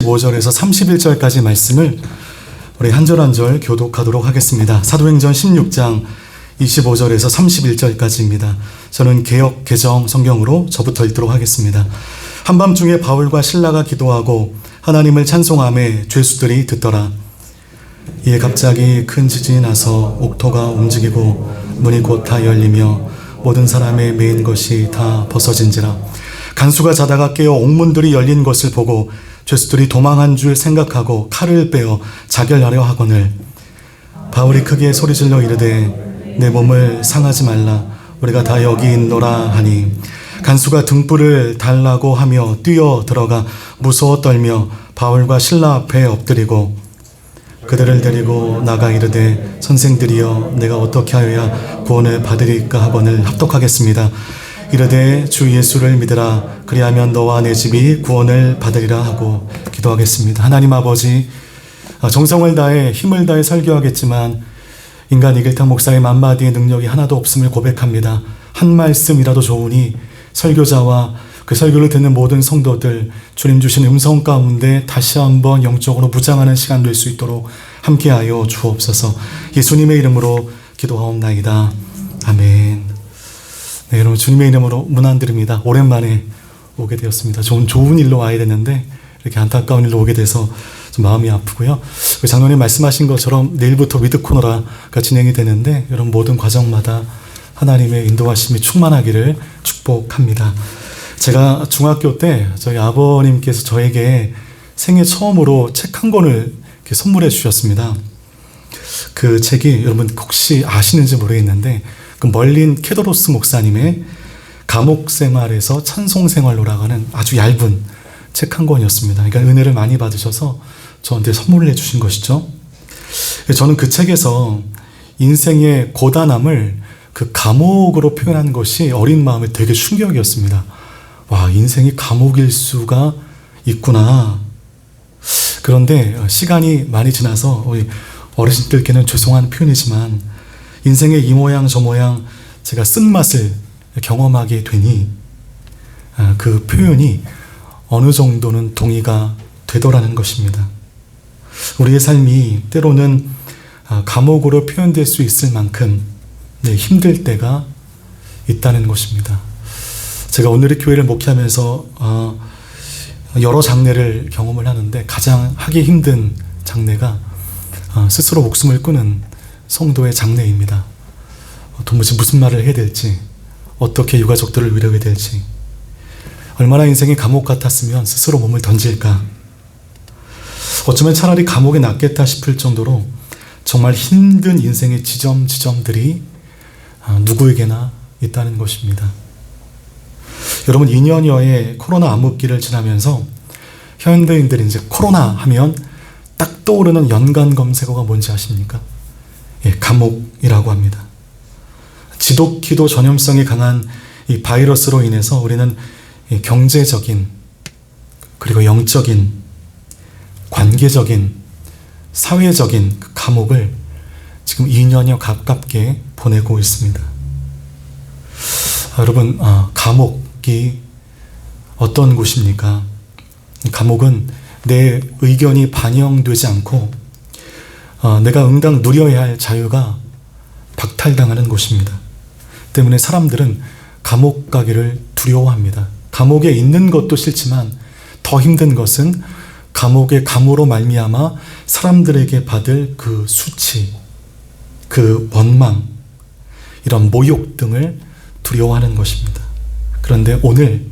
25절에서 31절까지 말씀을 우리 한 절 한 절 교독하도록 하겠습니다. 사도행전 16장 25절에서 31절까지입니다. 저는 개역 개정 성경으로 저부터 읽도록 하겠습니다. 한밤중에 바울과 실라가 기도하고 하나님을 찬송하며 죄수들이 듣더라. 이에 갑자기 큰 지진이 나서 옥토가 움직이고 문이 곧 다 열리며 모든 사람의 매인 것이 다 벗어진지라. 간수가 자다가 깨어 옥문들이 열린 것을 보고 죄수들이 도망한 줄 생각하고 칼을 빼어 자결하려 하거늘 바울이 크게 소리질러 이르되 내 몸을 상하지 말라. 우리가 다 여기 있노라 하니 간수가 등불을 달라고 하며 뛰어 들어가 무서워 떨며 바울과 실라 앞에 엎드리고 그들을 데리고 나가 이르되 선생들이여 내가 어떻게 하여야 구원을 받으리까 하거늘 합독하겠습니다. 이르되 주 예수를 믿으라. 그리하면 너와 내 집이 구원을 받으리라 하고 기도하겠습니다. 하나님 아버지, 정성을 다해 힘을 다해 설교하겠지만 인간 이길탁 목사의 만마디의 능력이 하나도 없음을 고백합니다. 한 말씀이라도 좋으니 설교자와 그 설교를 듣는 모든 성도들 주님 주신 음성 가운데 다시 한번 영적으로 무장하는 시간 될 수 있도록 함께하여 주옵소서. 예수님의 이름으로 기도하옵나이다. 아멘. 네, 여러분 주님의 이름으로 문 안 드립니다. 오랜만에 오게 되었습니다. 좋은 일로 와야 되는데 이렇게 안타까운 일로 오게 돼서 좀 마음이 아프고요. 장로님 말씀하신 것처럼 내일부터 위드 코너가 진행이 되는데 여러분 모든 과정마다 하나님의 인도하심이 충만하기를 축복합니다. 제가 중학교 때 저희 아버님께서 저에게 생애 처음으로 책 한 권을 이렇게 선물해 주셨습니다. 그 책이 여러분 혹시 아시는지 모르겠는데 그 멀린 케도로스 목사님의 감옥 생활에서 찬송 생활로라고 하는 아주 얇은 책 한 권이었습니다. 그러니까 은혜를 많이 받으셔서 저한테 선물을 해주신 것이죠. 저는 그 책에서 인생의 고단함을 그 감옥으로 표현한 것이 어린 마음에 되게 충격이었습니다. 와, 인생이 감옥일 수가 있구나. 그런데 시간이 많이 지나서 우리 어르신들께는 죄송한 표현이지만 인생의 이 모양 저 모양 제가 쓴맛을 경험하게 되니 그 표현이 어느 정도는 동의가 되더라는 것입니다. 우리의 삶이 때로는 감옥으로 표현될 수 있을 만큼 힘들 때가 있다는 것입니다. 제가 오늘의 교회를 목회하면서 여러 장례를 경험을 하는데 가장 하기 힘든 장례가 스스로 목숨을 끊은 성도의 장례입니다. 도무지 무슨 말을 해야 될지, 어떻게 유가족들을 위로해야 될지, 얼마나 인생이 감옥 같았으면 스스로 몸을 던질까. 어쩌면 차라리 감옥에 낫겠다 싶을 정도로 정말 힘든 인생의 지점들이 누구에게나 있다는 것입니다. 여러분 2년여의 코로나 암흑기를 지나면서 현대인들이 이제 코로나 하면 딱 떠오르는 연관 검색어가 뭔지 아십니까? 감옥이라고 합니다. 지독히도 전염성이 강한 이 바이러스로 인해서 우리는 경제적인 그리고 영적인 관계적인 사회적인 그 감옥을 지금 2년여 가깝게 보내고 있습니다. 여러분 감옥이 어떤 곳입니까? 감옥은 내 의견이 반영되지 않고 내가 응당 누려야 할 자유가 박탈당하는 곳입니다. 때문에 사람들은 감옥 가기를 두려워합니다. 감옥에 있는 것도 싫지만 더 힘든 것은 감옥의 감으로 말미암아 사람들에게 받을 그 수치, 그 원망, 이런 모욕 등을 두려워하는 것입니다. 그런데 오늘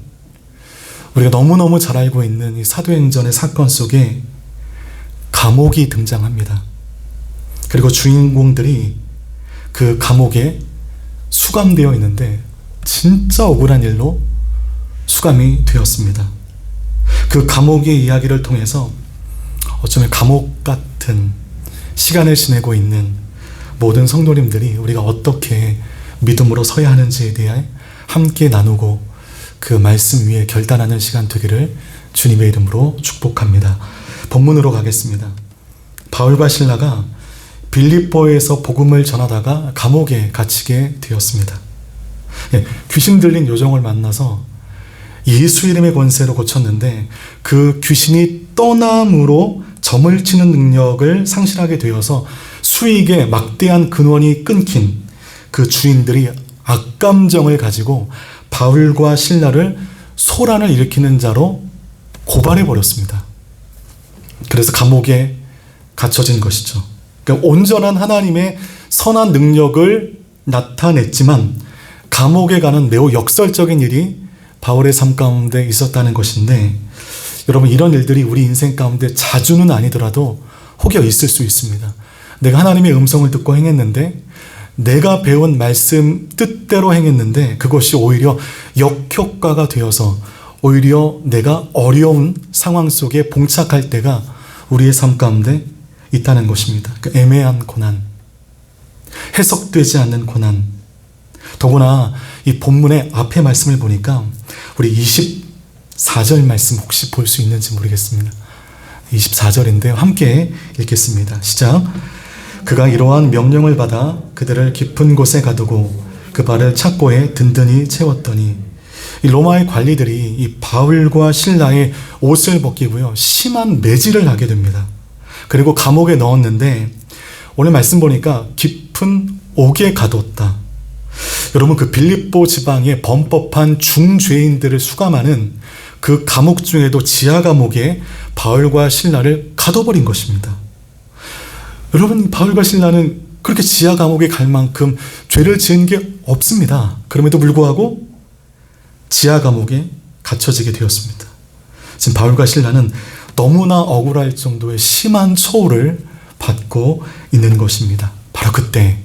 우리가 너무너무 잘 알고 있는 이 사도행전의 사건 속에 감옥이 등장합니다. 그리고 주인공들이 그 감옥에 수감되어 있는데 진짜 억울한 일로 수감이 되었습니다. 그 감옥의 이야기를 통해서 어쩌면 감옥 같은 시간을 지내고 있는 모든 성도님들이 우리가 어떻게 믿음으로 서야 하는지에 대해 함께 나누고 그 말씀 위에 결단하는 시간 되기를 주님의 이름으로 축복합니다. 본문으로 가겠습니다. 바울과 실라가 빌립보에서 복음을 전하다가 감옥에 갇히게 되었습니다. 귀신 들린 요정을 만나서 예수 이름의 권세로 고쳤는데 그 귀신이 떠남으로 점을 치는 능력을 상실하게 되어서 수익의 막대한 근원이 끊긴 그 주인들이 악감정을 가지고 바울과 실라를 소란을 일으키는 자로 고발해 버렸습니다. 그래서 감옥에 갇혀진 것이죠. 그러니까 온전한 하나님의 선한 능력을 나타냈지만 감옥에 가는 매우 역설적인 일이 바울의 삶 가운데 있었다는 것인데, 여러분, 이런 일들이 우리 인생 가운데 자주는 아니더라도 혹여 있을 수 있습니다. 내가 하나님의 음성을 듣고 행했는데, 내가 배운 말씀 뜻대로 행했는데 그것이 오히려 역효과가 되어서 오히려 내가 어려운 상황 속에 봉착할 때가 우리의 삶 가운데 있다는 것입니다. 그 애매한 고난, 해석되지 않는 고난. 더구나 이 본문의 앞에 말씀을 보니까 우리 24절 말씀 혹시 볼 수 있는지 모르겠습니다. 24절인데요. 함께 읽겠습니다. 시작. 그가 이러한 명령을 받아 그들을 깊은 곳에 가두고 그 발을 착고에 든든히 채웠더니, 이 로마의 관리들이 이 바울과 실라의 옷을 벗기고요, 심한 매질을 하게 됩니다. 그리고 감옥에 넣었는데 오늘 말씀 보니까 깊은 옥에 가뒀다. 여러분, 그 빌립보 지방의 범법한 중죄인들을 수감하는 그 감옥 중에도 지하 감옥에 바울과 실라를 가둬버린 것입니다. 여러분, 바울과 실라는 그렇게 지하 감옥에 갈 만큼 죄를 지은 게 없습니다. 그럼에도 불구하고 지하 감옥에 갇혀지게 되었습니다. 지금 바울과 실라는 너무나 억울할 정도의 심한 처우를 받고 있는 것입니다. 바로 그때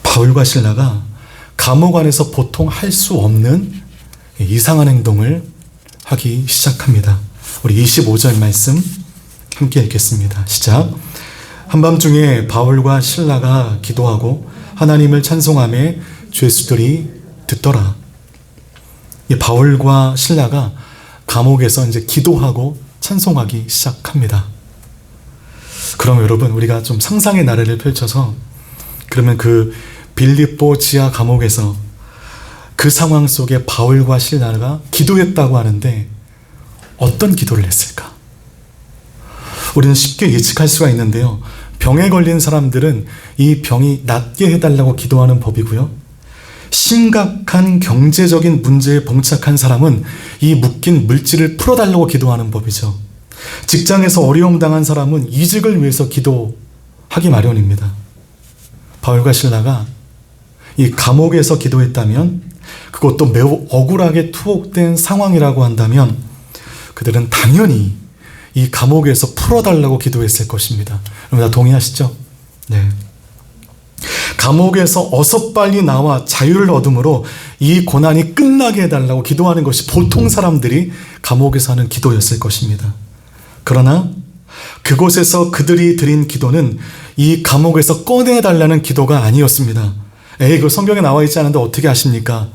바울과 실라가 감옥 안에서 보통 할 수 없는 이상한 행동을 하기 시작합니다. 우리 25절 말씀 함께 읽겠습니다. 시작. 한밤중에 바울과 실라가 기도하고 하나님을 찬송하며 죄수들이 듣더라. 이 바울과 실라가 감옥에서 이제 기도하고 찬송하기 시작합니다. 그럼 여러분, 우리가 좀 상상의 나래를 펼쳐서, 그러면 그 빌립보 지하 감옥에서 그 상황 속에 바울과 실라가 기도했다고 하는데 어떤 기도를 했을까? 우리는 쉽게 예측할 수가 있는데요. 병에 걸린 사람들은 이 병이 낫게 해달라고 기도하는 법이고요. 심각한 경제적인 문제에 봉착한 사람은 이 묶인 물질을 풀어달라고 기도하는 법이죠. 직장에서 어려움 당한 사람은 이직을 위해서 기도하기 마련입니다. 바울과 실라가 이 감옥에서 기도했다면, 그것도 매우 억울하게 투옥된 상황이라고 한다면 그들은 당연히 이 감옥에서 풀어달라고 기도했을 것입니다. 여러분, 다 동의하시죠? 네. 감옥에서 어서 빨리 나와 자유를 얻음으로 이 고난이 끝나게 해달라고 기도하는 것이 보통 사람들이 감옥에서 하는 기도였을 것입니다. 그러나 그곳에서 그들이 드린 기도는 이 감옥에서 꺼내달라는 기도가 아니었습니다. 그 성경에 나와 있지 않은데 어떻게 아십니까?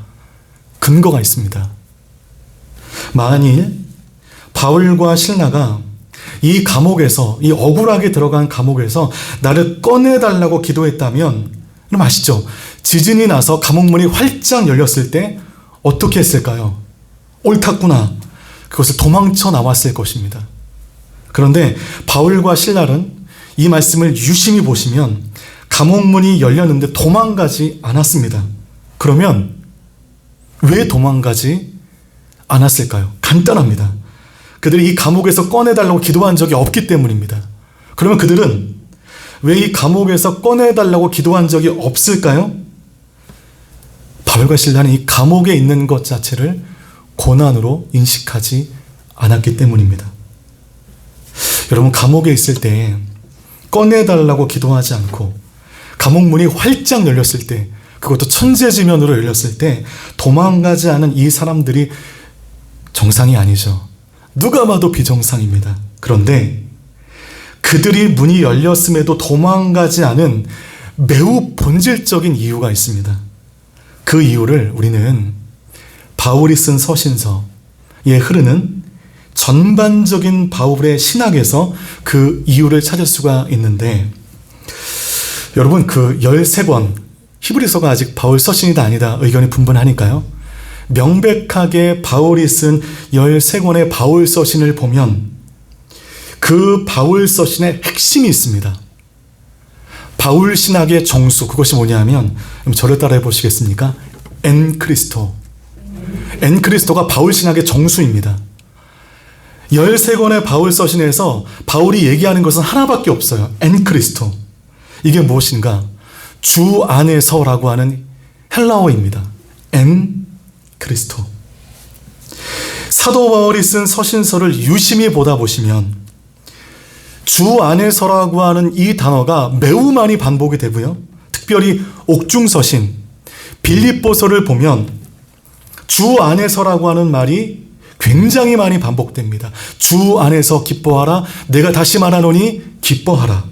근거가 있습니다. 만일 바울과 실라가 이 감옥에서, 이 억울하게 들어간 감옥에서 나를 꺼내달라고 기도했다면, 그럼 아시죠? 지진이 나서 감옥문이 활짝 열렸을 때 어떻게 했을까요? 옳았구나, 그것을 도망쳐 나왔을 것입니다. 그런데 바울과 실라는 이 말씀을 유심히 보시면 감옥문이 열렸는데 도망가지 않았습니다. 그러면 왜 도망가지 않았을까요? 간단합니다. 그들이 이 감옥에서 꺼내달라고 기도한 적이 없기 때문입니다. 그러면 그들은 왜 이 감옥에서 꺼내달라고 기도한 적이 없을까요? 바울과 실라는 이 감옥에 있는 것 자체를 고난으로 인식하지 않았기 때문입니다. 여러분, 감옥에 있을 때 꺼내달라고 기도하지 않고 감옥문이 활짝 열렸을 때, 그것도 천재지면으로 열렸을 때 도망가지 않은 이 사람들이 정상이 아니죠. 누가 봐도 비정상입니다. 그런데 그들이 문이 열렸음에도 도망가지 않은 매우 본질적인 이유가 있습니다. 그 이유를 우리는 바울이 쓴 서신서에 흐르는 전반적인 바울의 신학에서 그 이유를 찾을 수가 있는데, 여러분, 그 13권, 히브리서가 아직 바울 서신이다 아니다 의견이 분분하니까요, 명백하게 바울이 쓴 13권의 바울 서신을 보면 그 바울 서신의 핵심이 있습니다. 바울 신학의 정수, 그것이 뭐냐면, 저를 따라해 보시겠습니까? 엔크리스토. 엔크리스토가 바울 신학의 정수입니다. 13권의 바울 서신에서 바울이 얘기하는 것은 하나밖에 없어요. 엔크리스토. 이게 무엇인가? 주 안에서라고 하는 헬라어입니다. 엔크리스토. 사도 바울이 쓴 서신서를 유심히 보다 보시면 주 안에서라고 하는 이 단어가 매우 많이 반복이 되고요. 특별히 옥중서신, 빌립보서를 보면 주 안에서라고 하는 말이 굉장히 많이 반복됩니다. 주 안에서 기뻐하라. 내가 다시 말하노니 기뻐하라.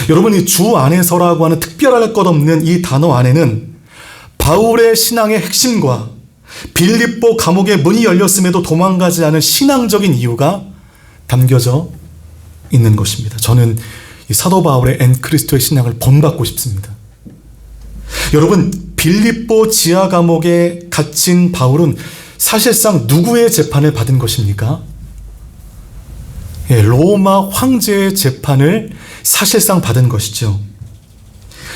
여러분, 이 주 안에서라고 하는 특별할 것 없는 이 단어 안에는 바울의 신앙의 핵심과 빌립보 감옥의 문이 열렸음에도 도망가지 않은 신앙적인 이유가 담겨져 있는 것입니다. 저는 이 사도 바울의 엔크리스토의 신앙을 본받고 싶습니다. 여러분, 빌립보 지하 감옥에 갇힌 바울은 사실상 누구의 재판을 받은 것입니까? 로마 황제의 재판을 사실상 받은 것이죠.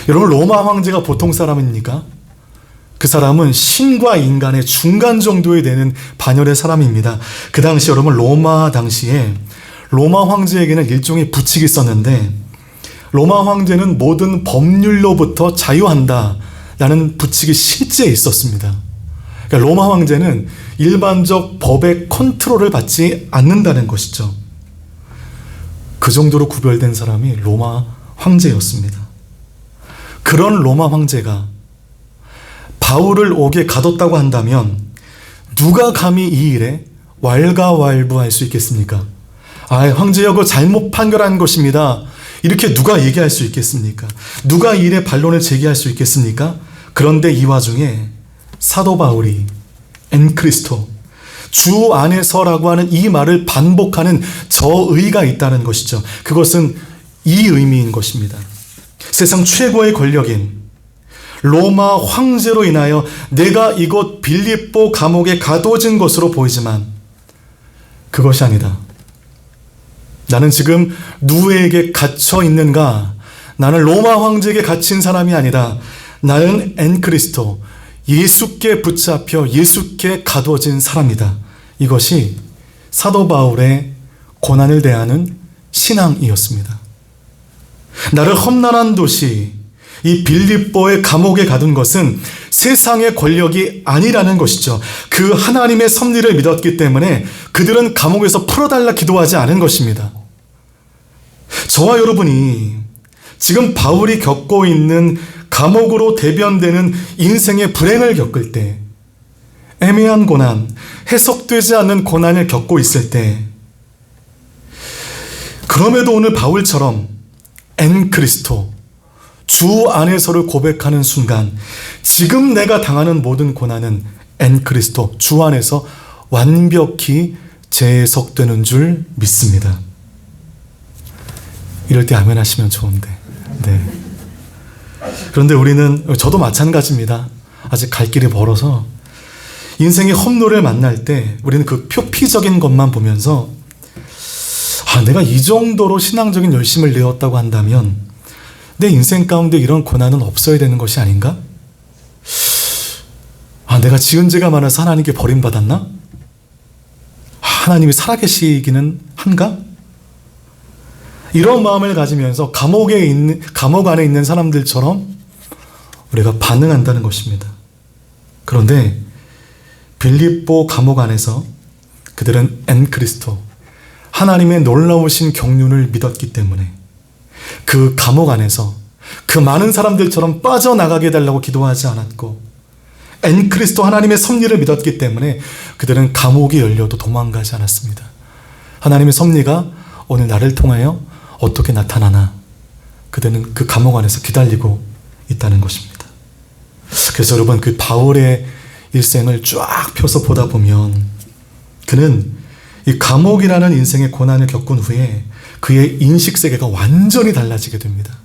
여러분, 로마 황제가 보통 사람입니까? 그 사람은 신과 인간의 중간 정도에 되는 반열의 사람입니다. 그 당시 여러분, 로마 당시에 로마 황제에게는 일종의 부칙이 있었는데, 로마 황제는 모든 법률로부터 자유한다 라는 부칙이 실제 있었습니다. 그러니까 로마 황제는 일반적 법의 컨트롤을 받지 않는다는 것이죠. 그 정도로 구별된 사람이 로마 황제였습니다. 그런 로마 황제가 바울을 옥에 가뒀다고 한다면 누가 감히 이 일에 왈가왈부할 수 있겠습니까? 황제여, 그거 잘못 판결한 것입니다. 이렇게 누가 얘기할 수 있겠습니까? 누가 이 일에 반론을 제기할 수 있겠습니까? 그런데 이 와중에 사도 바울이 엔크리스토, 주 안에서라고 하는 이 말을 반복하는 저의가 있다는 것이죠. 그것은 이 의미인 것입니다. 세상 최고의 권력인 로마 황제로 인하여 내가 이곳 빌립보 감옥에 가둬진 것으로 보이지만 그것이 아니다. 나는 지금 누구에게 갇혀 있는가? 나는 로마 황제에게 갇힌 사람이 아니다. 나는 엔크리스토, 예수께 붙잡혀 예수께 가둬진 사람이다. 이것이 사도 바울의 고난을 대하는 신앙이었습니다. 나를 험난한 도시 이 빌립보의 감옥에 가둔 것은 세상의 권력이 아니라는 것이죠. 그 하나님의 섭리를 믿었기 때문에 그들은 감옥에서 풀어달라 기도하지 않은 것입니다. 저와 여러분이 지금 바울이 겪고 있는 감옥으로 대변되는 인생의 불행을 겪을 때, 애매한 고난, 해석되지 않는 고난을 겪고 있을 때, 그럼에도 오늘 바울처럼 엔크리스토, 주 안에서를 고백하는 순간 지금 내가 당하는 모든 고난은 엔크리스토, 주 안에서 완벽히 재해석되는 줄 믿습니다. 이럴 때 아멘 하시면 좋은데. 네. 그런데 우리는, 저도 마찬가지입니다. 아직 갈 길이 멀어서 인생의 험로를 만날 때 우리는 그 표피적인 것만 보면서 내가 이 정도로 신앙적인 열심을 내었다고 한다면 내 인생 가운데 이런 고난은 없어야 되는 것이 아닌가? 내가 지은 죄가 많아서 하나님께 버림받았나? 하나님이 살아계시기는 한가? 이런 마음을 가지면서 감옥 안에 있는 사람들처럼 우리가 반응한다는 것입니다. 그런데 빌립보 감옥 안에서 그들은 엔크리스토, 하나님의 놀라우신 경륜을 믿었기 때문에 그 감옥 안에서 그 많은 사람들처럼 빠져나가게 해달라고 기도하지 않았고, 엔크리스토 하나님의 섭리를 믿었기 때문에 그들은 감옥이 열려도 도망가지 않았습니다. 하나님의 섭리가 오늘 나를 통하여 어떻게 나타나나 그들은 그 감옥 안에서 기다리고 있다는 것입니다. 그래서 여러분, 그 바울의 일생을 쫙 펴서 보다 보면 그는 이 감옥이라는 인생의 고난을 겪은 후에 그의 인식세계가 완전히 달라지게 됩니다.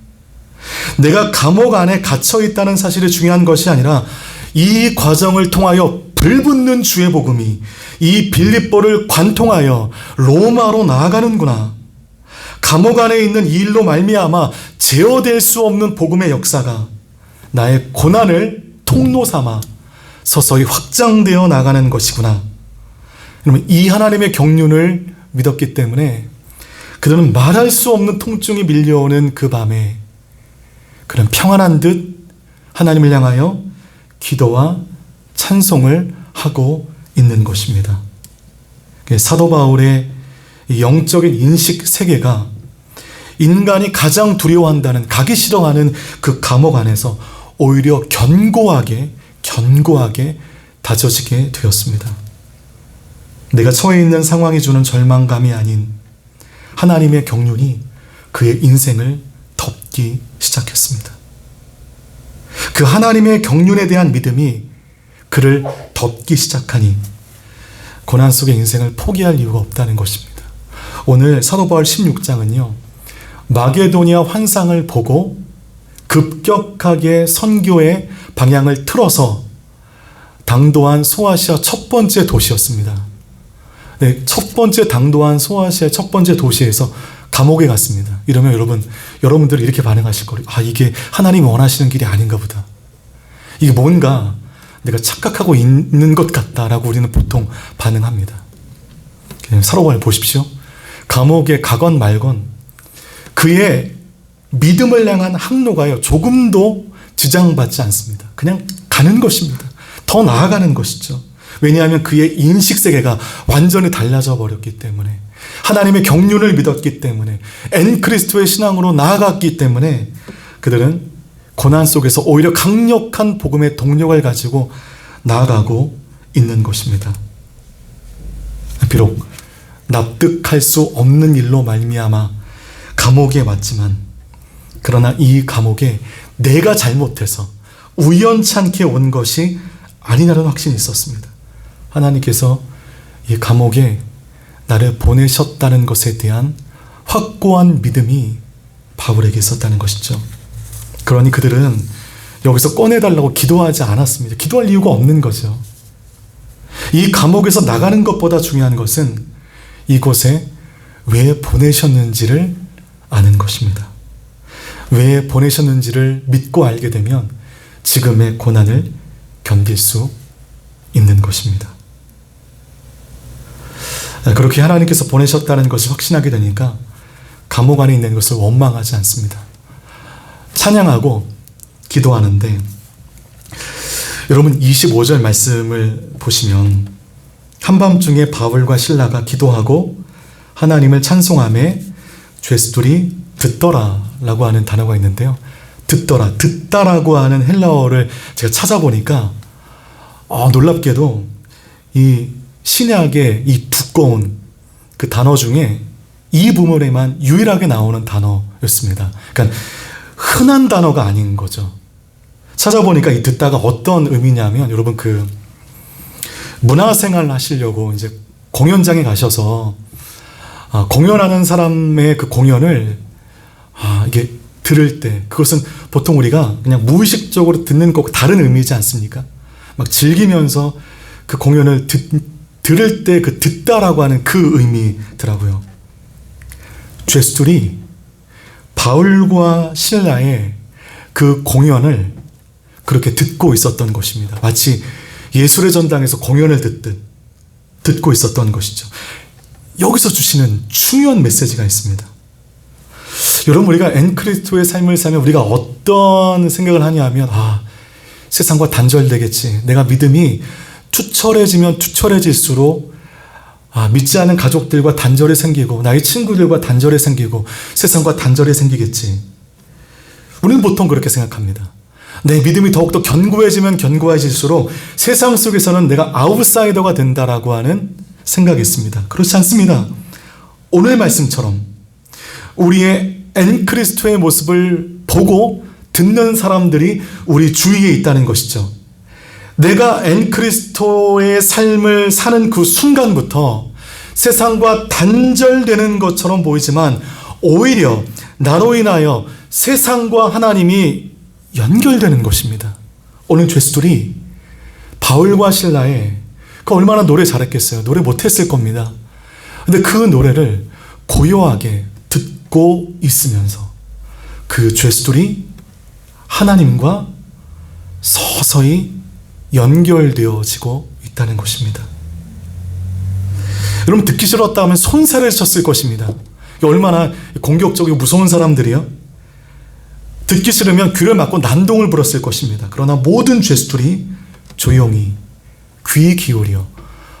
내가 감옥 안에 갇혀 있다는 사실이 중요한 것이 아니라 이 과정을 통하여 불붙는 주의 복음이 이 빌립보를 관통하여 로마로 나아가는구나. 감옥 안에 있는 이 일로 말미암아 제어될 수 없는 복음의 역사가 나의 고난을 통로 삼아 서서히 확장되어 나가는 것이구나. 그러면 이 하나님의 경륜을 믿었기 때문에 그들은 말할 수 없는 통증이 밀려오는 그 밤에 그런 평안한 듯 하나님을 향하여 기도와 찬송을 하고 있는 것입니다. 사도 바울의 영적인 인식 세계가 인간이 가장 두려워한다는, 가기 싫어하는 그 감옥 안에서 오히려 견고하게 다져지게 되었습니다. 내가 처해 있는 상황이 주는 절망감이 아닌 하나님의 경륜이 그의 인생을 덮기 시작했습니다. 그 하나님의 경륜에 대한 믿음이 그를 덮기 시작하니 고난 속의 인생을 포기할 이유가 없다는 것입니다. 오늘 사도 바울 16장은요, 마게도니아 환상을 보고 급격하게 선교의 방향을 틀어서 당도한 소아시아 첫 번째 도시였습니다. 네, 첫 번째 당도한 소아시아의 첫 번째 도시에서 감옥에 갔습니다. 이러면 여러분들이 이렇게 반응하실 거예요. 아, 이게 하나님이 원하시는 길이 아닌가 보다. 이게 뭔가 내가 착각하고 있는 것 같다라고 우리는 보통 반응합니다. 사도 바울 보십시오. 감옥에 가건 말건 그의 믿음을 향한 항로가요, 조금도 지장받지 않습니다. 그냥 가는 것입니다. 더 나아가는 것이죠. 왜냐하면 그의 인식세계가 완전히 달라져 버렸기 때문에, 하나님의 경륜을 믿었기 때문에, 엔그리스도의 신앙으로 나아갔기 때문에 그들은 고난 속에서 오히려 강력한 복음의 동력을 가지고 나아가고 있는 것입니다. 비록 납득할 수 없는 일로 말미암아 감옥에 왔지만, 그러나 이 감옥에 내가 잘못해서 우연찮게 온 것이 아니라는 확신이 있었습니다. 하나님께서 이 감옥에 나를 보내셨다는 것에 대한 확고한 믿음이 바울에게 있었다는 것이죠. 그러니 그들은 여기서 꺼내달라고 기도하지 않았습니다. 기도할 이유가 없는 거죠. 이 감옥에서 나가는 것보다 중요한 것은 이곳에 왜 보내셨는지를 아는 것입니다. 왜 보내셨는지를 믿고 알게 되면 지금의 고난을 견딜 수 있는 것입니다. 그렇게 하나님께서 보내셨다는 것을 확신하게 되니까 감옥 안에 있는 것을 원망하지 않습니다. 찬양하고 기도하는데, 여러분 25절 말씀을 보시면 한밤중에 바울과 실라가 기도하고 하나님을 찬송하며 죄수들이 듣더라 라고 하는 단어가 있는데요. 듣다라고 하는 헬라어를 제가 찾아보니까 놀랍게도 이 신약의 이 두꺼운 그 단어 중에 이 부분에만 유일하게 나오는 단어였습니다. 그러니까 흔한 단어가 아닌 거죠. 찾아보니까 이 듣다가 어떤 의미냐면, 여러분 그 문화생활 하시려고 이제 공연장에 가셔서 공연하는 사람의 그 공연을 이게 들을 때, 그것은 보통 우리가 그냥 무의식적으로 듣는 것과 다른 의미이지 않습니까? 막 즐기면서 그 공연을 들을 때 그 듣다라고 하는 그 의미더라고요. 죄수들이 바울과 실라의 그 공연을 그렇게 듣고 있었던 것입니다. 마치 예술의 전당에서 공연을 듣고 있었던 것이죠. 여기서 주시는 중요한 메시지가 있습니다. 여러분, 우리가 엔그리스도의 삶을 살면 우리가 어떤 생각을 하냐면, 세상과 단절되겠지. 내가 믿음이 투철해지면 투철해질수록 믿지 않은 가족들과 단절이 생기고, 나의 친구들과 단절이 생기고, 세상과 단절이 생기겠지. 우리는 보통 그렇게 생각합니다. 내 믿음이 더욱더 견고해지면 견고해질수록 세상 속에서는 내가 아웃사이더가 된다라고 하는 생각이 있습니다. 그렇지 않습니다. 오늘 말씀처럼 우리의 엔그리스도의 모습을 보고 듣는 사람들이 우리 주위에 있다는 것이죠. 내가 엔그리스도의 삶을 사는 그 순간부터 세상과 단절되는 것처럼 보이지만 오히려 나로 인하여 세상과 하나님이 연결되는 것입니다. 오늘 죄수들이 바울과 실라의 그 얼마나 노래 잘했겠어요. 노래 못했을 겁니다. 근데 그 노래를 고요하게 듣고 있으면서 그 죄수들이 하나님과 서서히 연결되어지고 있다는 것입니다. 여러분, 듣기 싫었다 하면 손살을 쳤을 것입니다. 얼마나 공격적이고 무서운 사람들이요. 듣기 싫으면 귀를 막고 난동을 부렸을 것입니다. 그러나 모든 죄수들이 조용히 귀 기울여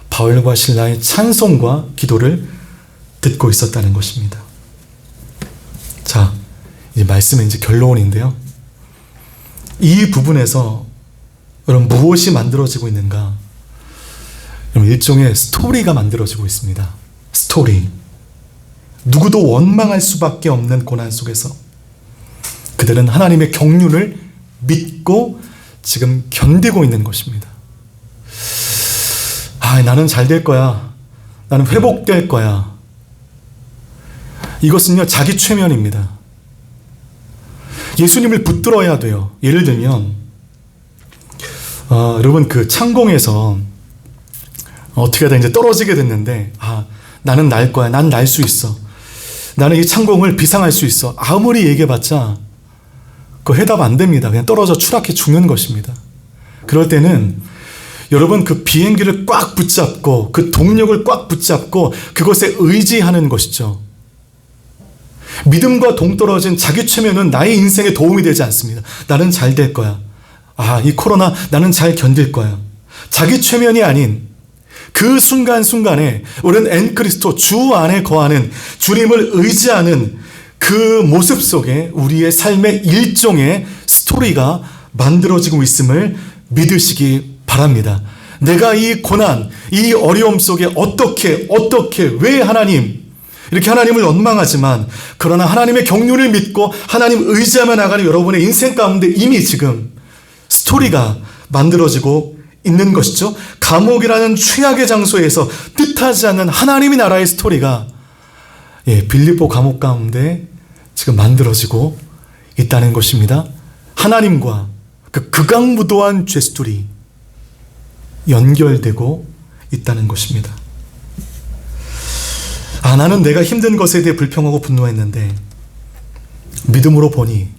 바울과 실라의 찬송과 기도를 듣고 있었다는 것입니다. 자, 이제 말씀의 이제 결론인데요. 이 부분에서 여러분 무엇이 만들어지고 있는가? 여러분, 일종의 스토리가 만들어지고 있습니다. 스토리. 누구도 원망할 수밖에 없는 고난 속에서 그들은 하나님의 경륜을 믿고 지금 견디고 있는 것입니다. 나는 잘 될 거야. 나는 회복될 거야. 이것은요, 자기 최면입니다. 예수님을 붙들어야 돼요. 예를 들면 여러분, 그 창공에서 어떻게 하다 이제 떨어지게 됐는데, 나는 날 거야. 난 날 수 있어. 나는 이 창공을 비상할 수 있어. 아무리 얘기해봤자 그 해답 안 됩니다. 그냥 떨어져 추락해 죽는 것입니다. 그럴 때는 여러분, 그 비행기를 꽉 붙잡고 그 동력을 꽉 붙잡고 그것에 의지하는 것이죠. 믿음과 동떨어진 자기 최면은 나의 인생에 도움이 되지 않습니다. 나는 잘 될 거야. 이 코로나 나는 잘 견딜 거야. 자기 최면이 아닌 그 순간순간에 우리는 엔그리스도 주 안에 거하는 주님을 의지하는 그 모습 속에 우리의 삶의 일종의 스토리가 만들어지고 있음을 믿으시기 바랍니다. 내가 이 고난, 이 어려움 속에 어떻게, 왜 하나님, 이렇게 하나님을 원망하지만 그러나 하나님의 경륜을 믿고 하나님 의지하며 나가는 여러분의 인생 가운데 이미 지금 스토리가 만들어지고 있는 것이죠. 감옥이라는 최악의 장소에서 뜻하지 않는 하나님의 나라의 스토리가 빌립보 감옥 가운데 지금 만들어지고 있다는 것입니다. 하나님과 그 극악무도한 죄수들이 연결되고 있다는 것입니다. 나는 내가 힘든 것에 대해 불평하고 분노했는데 믿음으로 보니,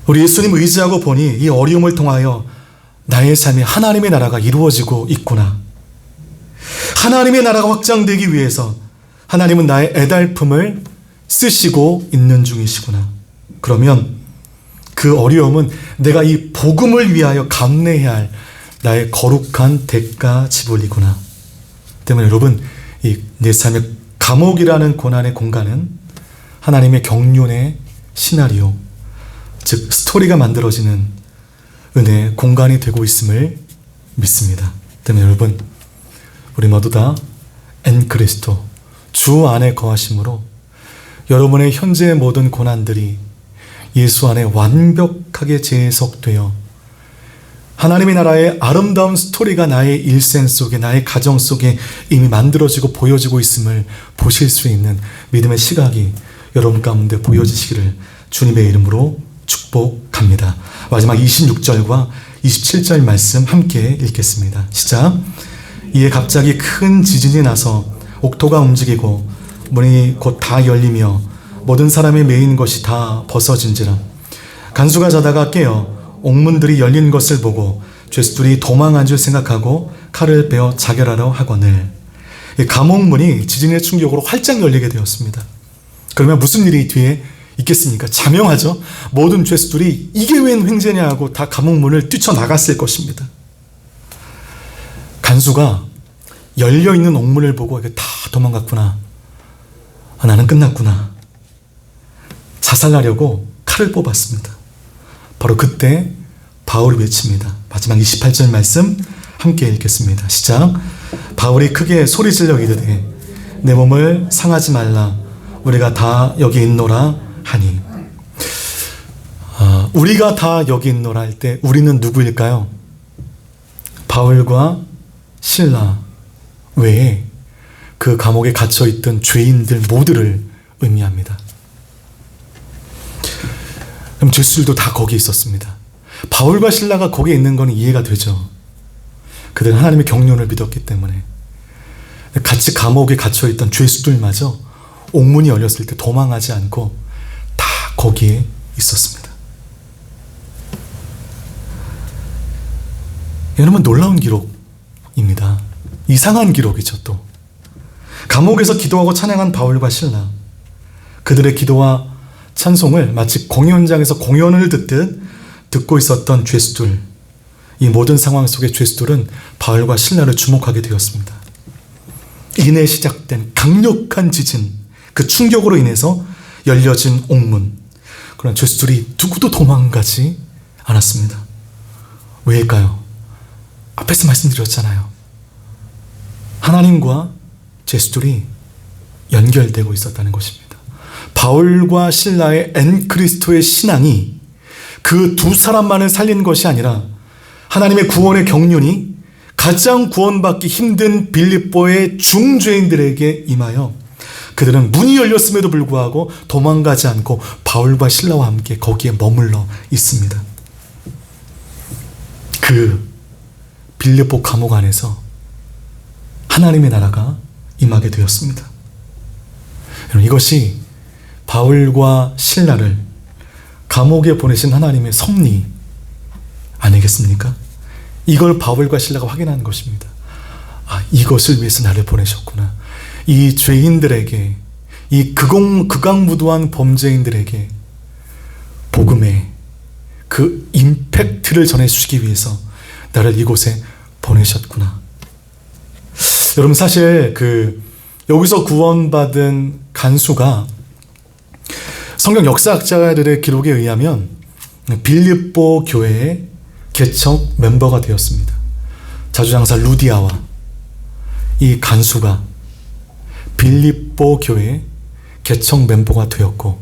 우리 예수님 의지하고 보니 이 어려움을 통하여 나의 삶에 하나님의 나라가 이루어지고 있구나. 하나님의 나라가 확장되기 위해서 하나님은 나의 애달픔을 쓰시고 있는 중이시구나. 그러면 그 어려움은 내가 이 복음을 위하여 감내해야 할 나의 거룩한 대가 지불이구나. 때문에 여러분, 이 내 삶의 감옥이라는 고난의 공간은 하나님의 경륜의 시나리오, 즉 스토리가 만들어지는 은혜의 공간이 되고 있음을 믿습니다. 때문에 여러분, 우리 모두 다 엔그리스도 주 안에 거하심으로 여러분의 현재의 모든 고난들이 예수 안에 완벽하게 재해석되어 하나님의 나라의 아름다운 스토리가 나의 일생 속에, 나의 가정 속에 이미 만들어지고 보여지고 있음을 보실 수 있는 믿음의 시각이 여러분 가운데 보여지시기를 주님의 이름으로 축복합니다. 마지막 26절과 27절 말씀 함께 읽겠습니다. 시작. 이에 갑자기 큰 지진이 나서 옥토가 움직이고 문이 곧 다 열리며 모든 사람의 매인 것이 다 벗어진지라. 간수가 자다가 깨어 옥문들이 열린 것을 보고 죄수들이 도망한 줄 생각하고 칼을 베어 자결하려 하거늘. 감옥문이 지진의 충격으로 활짝 열리게 되었습니다. 그러면 무슨 일이 뒤에 있겠습니까? 자명하죠. 모든 죄수들이 이게 웬 횡재냐 하고 다 감옥문을 뛰쳐나갔을 것입니다. 간수가 열려있는 옥문을 보고 다 도망갔구나. 나는 끝났구나. 자살하려고 칼을 뽑았습니다. 바로 그때 바울이 외칩니다. 마지막 28절 말씀 함께 읽겠습니다. 시작. 바울이 크게 소리질러 이르되 내 몸을 상하지 말라. 우리가 다 여기 있노라 하니. 우리가 다 여기 있노라 할 때 우리는 누구일까요? 바울과 실라 외에 그 감옥에 갇혀있던 죄인들 모두를 의미합니다. 그럼 죄수들도 다 거기 있었습니다. 바울과 실라가 거기에 있는 건 이해가 되죠. 그들은 하나님의 경륜을 믿었기 때문에. 같이 감옥에 갇혀있던 죄수들마저 옥문이 열렸을 때 도망하지 않고 다 거기에 있었습니다. 여러분, 놀라운 기록입니다. 이상한 기록이죠. 또 감옥에서 기도하고 찬양한 바울과 실라, 그들의 기도와 찬송을 마치 공연장에서 공연을 듣듯 듣고 있었던 죄수들, 이 모든 상황 속의 죄수들은 바울과 실라를 주목하게 되었습니다. 이내 시작된 강력한 지진, 그 충격으로 인해서 열려진 옥문, 그런 죄수들이 누구도 도망가지 않았습니다. 왜일까요? 앞에서 말씀드렸잖아요. 하나님과 죄수들이 연결되고 있었다는 것입니다. 바울과 실라의 엔크리스토의 신앙이 그 두 사람만을 살린 것이 아니라 하나님의 구원의 경륜이 가장 구원받기 힘든 빌립보의 중죄인들에게 임하여 그들은 문이 열렸음에도 불구하고 도망가지 않고 바울과 실라와 함께 거기에 머물러 있습니다. 그 빌립보 감옥 안에서 하나님의 나라가 임하게 되었습니다. 여러분, 이것이 바울과 실라를 감옥에 보내신 하나님의 섭리 아니겠습니까? 이걸 바울과 실라가 확인한 것입니다. 아, 이것을 위해서 나를 보내셨구나. 이 죄인들에게, 이 극악무도한 범죄인들에게 복음의 그 임팩트를 전해주시기 위해서 나를 이곳에 보내셨구나. 여러분, 사실 여기서 구원받은 간수가 성경 역사학자들의 기록에 의하면 빌립보 교회의 개척 멤버가 되었습니다. 자주장사 루디아와 이 간수가 빌립보 교회의 개척 멤버가 되었고,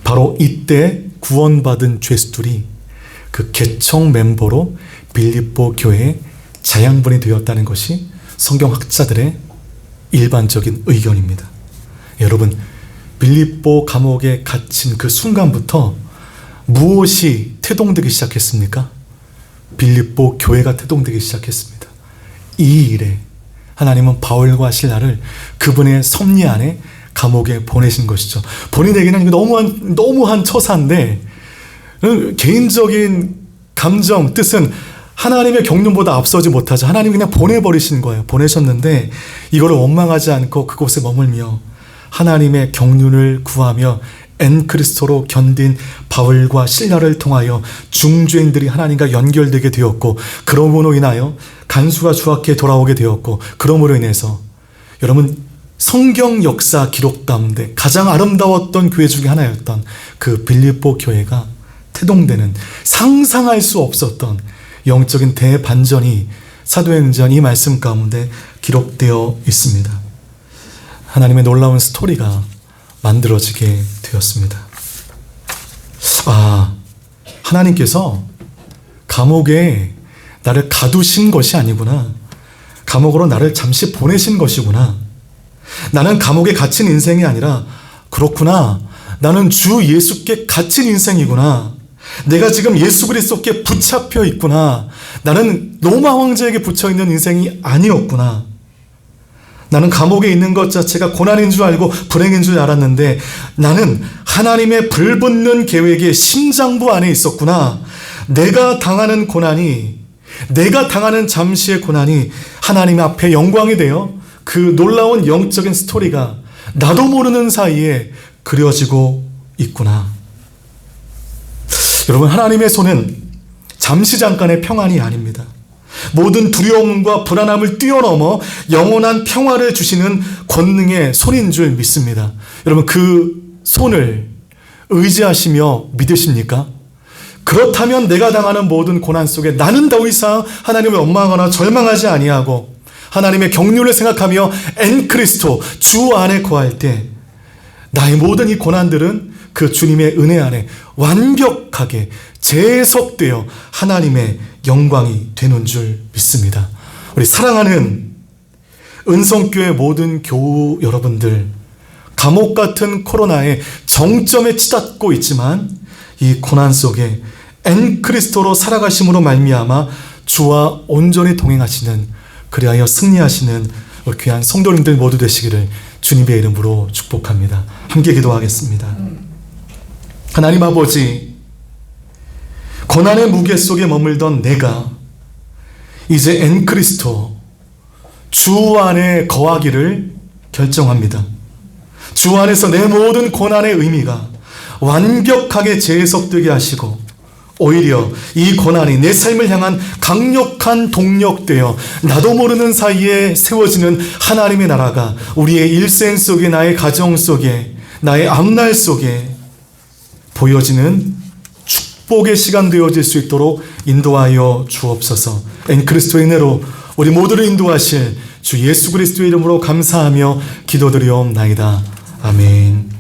바로 이때 구원받은 죄수들이 그 개척 멤버로 빌립보 교회의 자양분이 되었다는 것이 성경학자들의 일반적인 의견입니다. 여러분, 빌립보 감옥에 갇힌 그 순간부터 무엇이 태동되기 시작했습니까? 빌립보 교회가 태동되기 시작했습니다. 이 일에 하나님은 바울과 실라를 그분의 섭리 안에 감옥에 보내신 것이죠. 본인에게는 너무한 처사인데, 개인적인 감정, 뜻은 하나님의 경륜보다 앞서지 못하죠. 하나님이 그냥 보내버리신 거예요. 보내셨는데 이거를 원망하지 않고 그곳에 머물며 하나님의 경륜을 구하며 엔크리스토로 견딘 바울과 실라를 통하여 중죄인들이 하나님과 연결되게 되었고, 그러므로 인하여 간수가 주악해 돌아오게 되었고, 그러므로 인해서 여러분, 성경 역사 기록 가운데 가장 아름다웠던 교회 중에 하나였던 그 빌립보 교회가 태동되는, 상상할 수 없었던 영적인 대반전이 사도행전 이 말씀 가운데 기록되어 있습니다. 하나님의 놀라운 스토리가 만들어지게 되었습니다. 아, 하나님께서 감옥에 나를 가두신 것이 아니구나. 감옥으로 나를 잠시 보내신 것이구나. 나는 감옥에 갇힌 인생이 아니라, 그렇구나, 나는 주 예수께 갇힌 인생이구나. 내가 지금 예수 그리스도께 붙잡혀 있구나. 나는 로마 황제에게 붙여 있는 인생이 아니었구나. 나는 감옥에 있는 것 자체가 고난인 줄 알고 불행인 줄 알았는데, 나는 하나님의 불붙는 계획의 심장부 안에 있었구나. 내가 당하는 고난이, 내가 당하는 잠시의 고난이 하나님 앞에 영광이 되어 그 놀라운 영적인 스토리가 나도 모르는 사이에 그려지고 있구나. 여러분, 하나님의 손은 잠시 잠깐의 평안이 아닙니다. 모든 두려움과 불안함을 뛰어넘어 영원한 평화를 주시는 권능의 손인 줄 믿습니다. 여러분, 그 손을 의지하시며 믿으십니까? 그렇다면 내가 당하는 모든 고난 속에 나는 더 이상 하나님을 원망하거나 절망하지 아니하고 하나님의 경륜을 생각하며 엔크리스토 주 안에 거할 때 나의 모든 이 고난들은 그 주님의 은혜 안에 완벽하게 재석되어 하나님의 영광이 되는 줄 믿습니다. 우리 사랑하는 은성교회 모든 교우 여러분들, 감옥 같은 코로나의 정점에 치닫고 있지만 이 고난 속에 엔크리스토로 살아가심으로 말미암아 주와 온전히 동행하시는, 그리하여 승리하시는 귀한 성도님들 모두 되시기를 주님의 이름으로 축복합니다. 함께 기도하겠습니다. 하나님 아버지, 고난의 무게 속에 머물던 내가 이제 엔크리스토 주 안에 거하기를 결정합니다. 주 안에서 내 모든 고난의 의미가 완벽하게 재해석되게 하시고, 오히려 이 고난이 내 삶을 향한 강력한 동력되어 나도 모르는 사이에 세워지는 하나님의 나라가 우리의 일생 속에, 나의 가정 속에, 나의 앞날 속에 보여지는 축복의 시간 되어질 수 있도록 인도하여 주옵소서. 엔크리스토의 은혜로 우리 모두를 인도하실 주 예수 그리스도의 이름으로 감사하며 기도드리옵나이다. 아멘.